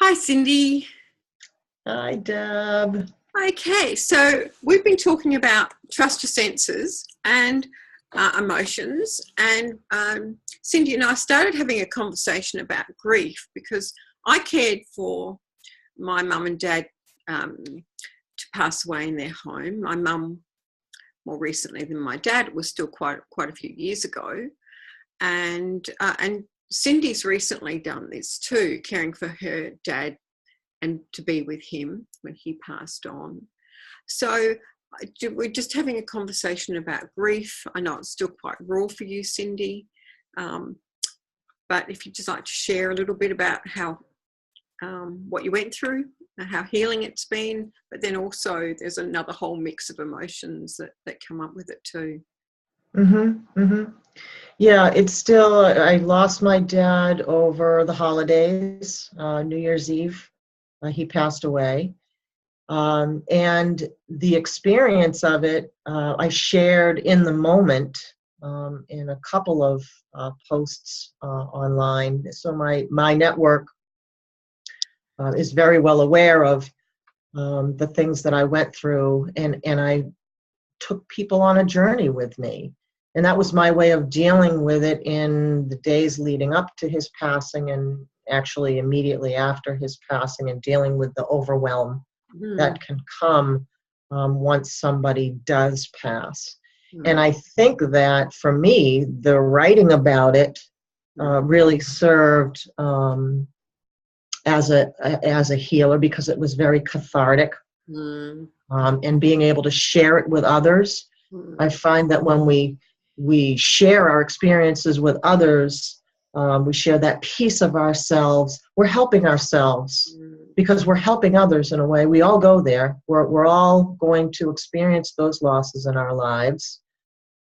Hi, Cyndi. Hi, Deb. Okay, so we've been talking about trust your senses and emotions. And Cyndi and I started having a conversation about grief because I cared for my mum and dad to pass away in their home. My mum more recently than my dad. It was still quite a few years ago. And Cyndi's recently done this too, caring for her dad and to be with him when he passed on. So we're just having a conversation about grief. I know it's still quite raw for you, Cyndi, but if you'd just like to share a little bit about how what you went through, how healing it's been, but then also there's another whole mix of emotions that come up with it too. Yeah, it's still, I lost my dad over the holidays, New Year's Eve. He passed away. And the experience of it, I shared in the moment in a couple of posts online. So my network is very well aware of the things that I went through, and I took people on a journey with me. And that was my way of dealing with it in the days leading up to his passing and actually immediately after his passing, and dealing with the overwhelm that can come once somebody does pass. And I think that for me, the writing about it really served as a healer, because it was very cathartic. And being able to share it with others. I find that when we share our experiences with others, we share that piece of ourselves, we're helping ourselves because we're helping others in a way. We all go there. We're all going to experience those losses in our lives.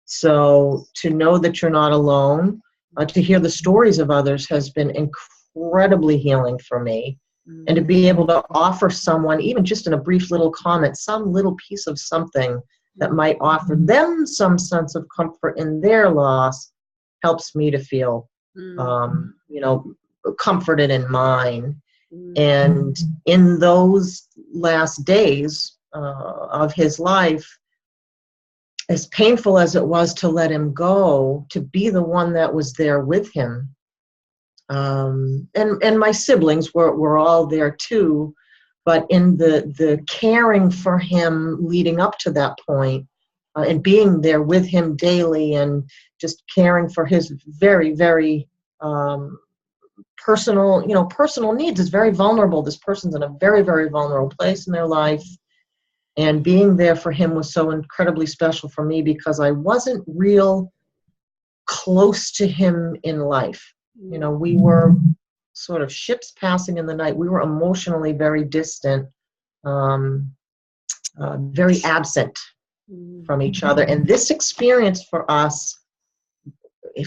So to know that you're not alone, to hear the stories of others has been incredibly healing for me. And to be able to offer someone, even just in a brief little comment, some little piece of something that might offer them some sense of comfort in their loss, helps me to feel, comforted in mine. And in those last days of his life, as painful as it was to let him go, to be the one that was there with him. And my siblings were all there too, but in the caring for him leading up to that point, and being there with him daily, and just caring for his very, very personal needs. Is very vulnerable. This person's in a very, very vulnerable place in their life, and being there for him was so incredibly special for me, because I wasn't real close to him in life. We were sort of ships passing in the night. We were emotionally very distant, very absent from each other. And this experience for us,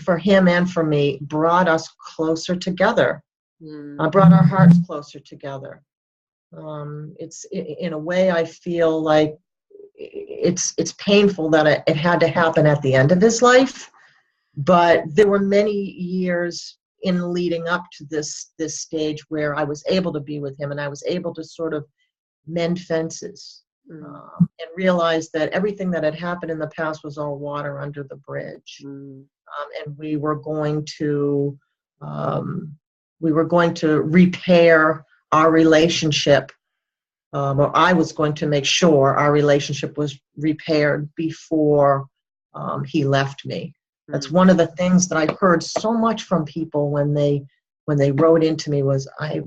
for him and for me, brought us closer together, brought our hearts closer together. It's in a way, I feel like it's painful that it had to happen at the end of his life, but there were many years in leading up to this stage where I was able to be with him, and I was able to sort of mend fences and realize that everything that had happened in the past was all water under the bridge. And we were going to repair our relationship, or I was going to make sure our relationship was repaired before he left me. That's one of the things that I heard so much from people when they wrote into me was, I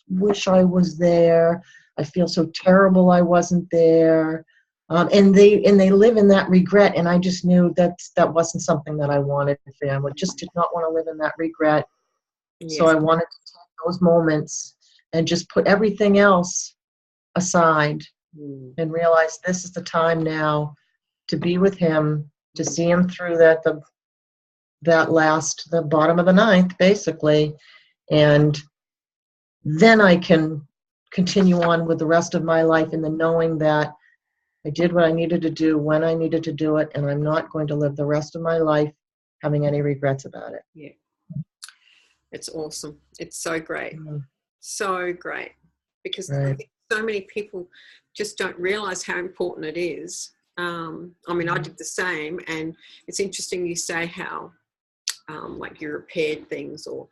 wish I was there. I feel so terrible I wasn't there. And they live in that regret. And I just knew that wasn't something that I wanted for them. I just did not want to live in that regret. Yes. So I wanted to take those moments and just put everything else aside and realize this is the time now to be with him, to see him through the bottom of the ninth, basically. And then I can continue on with the rest of my life in the knowing that I did what I needed to do when I needed to do it, and I'm not going to live the rest of my life having any regrets about it. Yeah. It's awesome. It's so great. So great, because I Right. think so many people just don't realise how important it is. I mean, I did the same, and it's interesting you say how, like, you repaired things, or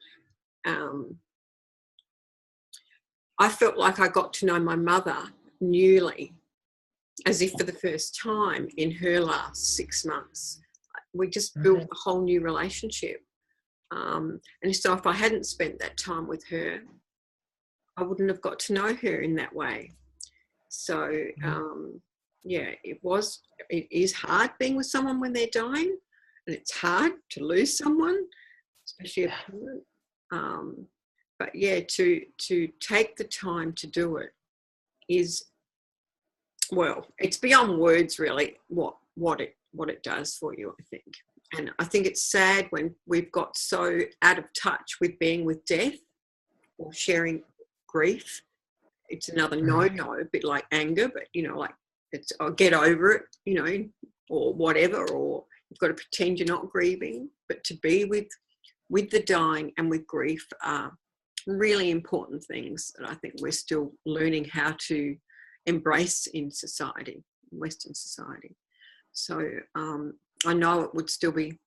I felt like I got to know my mother newly, as if for the first time in her last 6 months. We just built a whole new relationship. And so if I hadn't spent that time with her, I wouldn't have got to know her in that way. So, yeah, it is hard being with someone when they're dying, and it's hard to lose someone, especially a parent. But yeah, to take the time to do it is, well, it's beyond words really what it does for you, I think. And I think it's sad when we've got so out of touch with being with death or sharing grief. It's another no, a bit like anger, but like it's, oh, get over it, or whatever, or you've got to pretend you're not grieving. But to be with the dying and with grief are really important things that I think we're still learning how to embrace in society, Western society. So I know it would still be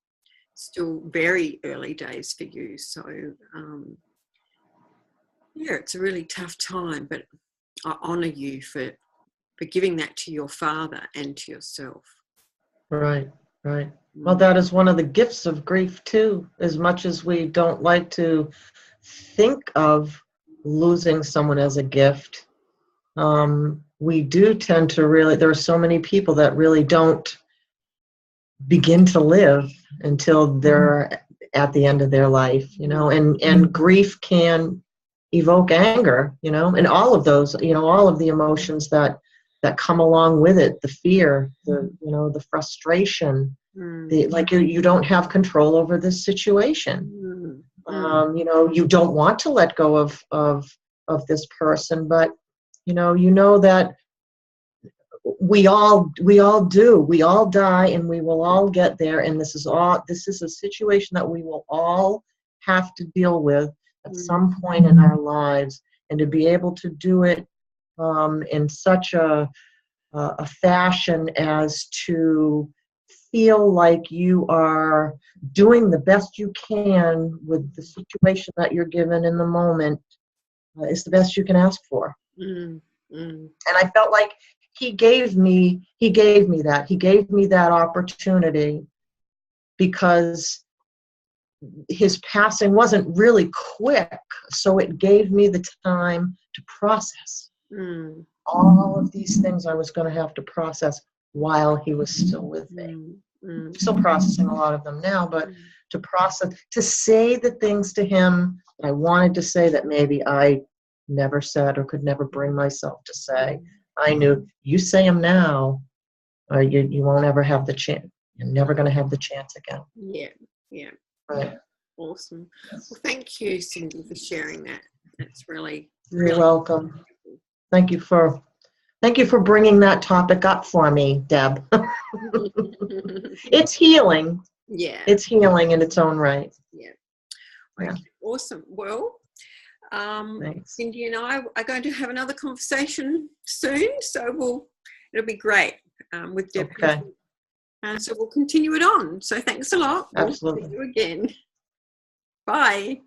very early days for you. So yeah, it's a really tough time, but I honour you for giving that to your father and to yourself. Right. Well, that is one of the gifts of grief too. As much as we don't like to think of losing someone as a gift, we do tend to really, there are so many people that really don't begin to live until they're at the end of their life, and grief can evoke anger, and all of those, all of the emotions that come along with it, the fear, the frustration, like you don't have control over this situation. You don't want to let go of this person, but you know that we all do. We all die, and we will all get there. And this is a situation that we will all have to deal with at some point in our lives. And to be able to do it in such a fashion as to feel like you are doing the best you can with the situation that you're given in the moment is the best you can ask for. And I felt like he gave me that opportunity, because his passing wasn't really quick, so it gave me the time to process all of these things I was going to have to process while he was still with me. Still processing a lot of them now, but to process, to say the things to him that I wanted to say that maybe I never said or could never bring myself to say. I knew, you say them now, or you won't ever have the chance. You're never going to have the chance again. Yeah. Right. Awesome. Well, thank you, Cyndi, for sharing that. That's really. You're welcome. Thank you for bringing that topic up for me, Deb. It's healing. Yeah. It's healing in its own right. Yeah. Okay. Awesome. Well, Cyndi and I are going to have another conversation soon, so it'll be great with Deb. Okay. So we'll continue it on. So thanks a lot. Absolutely. We'll see you again. Bye.